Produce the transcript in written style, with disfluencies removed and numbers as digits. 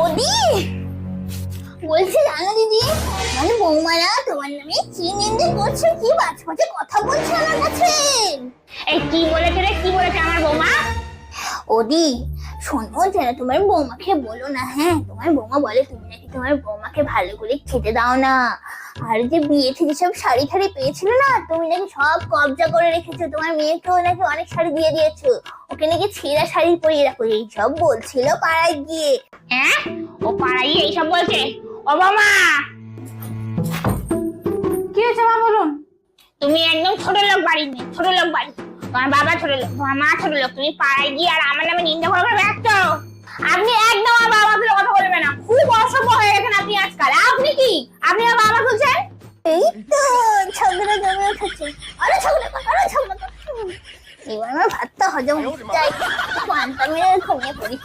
ওদি বলছি জানো দিদি, মানে বৌমারা তোমার নামে কি নিন্দে করছে, কি বাজে বাজে কথা বলছে আমার কাছে। এই কি বলেছে রে, কি বলেছে আমার বৌমা? ওদি শোনো, যেন তোমার বৌমাকে বলো না। হ্যাঁ, তোমার বৌমা বলে তুমি নাকি তোমার বৌমাকে ভালো করে খেতে দাও না, আর যে বিয়ে থেকে সব শাড়ি ঠাড়ি পেয়েছিল না, তুমি নাকি সব কবজা করে রেখেছো, তোমার মেয়েকেও নাকি অনেক শাড়ি দিয়ে দিয়েছো, ওকে নাকি ছেঁড়া শাড়ি পরিয়ে রাখো, এইসব বলছিল পাড়ায় গিয়ে। হ্যাঁ, ও পাড়াই এইসব বলছে? ও বৌমা, কি হয়েছে মা বলুন? তুমি একদম ছোট লোক বাড়ি নেই, ছোট লোক বাড়ি, তোমার বাবা ছোট লোক, তোমার মা ছোট লোক, তুমি পাড়ায় গিয়ে আর আমার নামে নিন্দা করবে ব্যস্ত। আপনি একদম আমার বাবা তুলে কথা বলবেন না, খুব অসভ্য হয়ে গেছেন আপনি আজকাল। আপনি কি, আপনি আমার বাবা তুলছেন? এই তো ঝগড়া জমে উঠেছে, আরে ঝগড়া কর, আরে ঝগড়া কর। এবার আমার ভাতটা হজম হয়ে যায়, পান্তা মেরে ঘুমিয়ে পড়ি।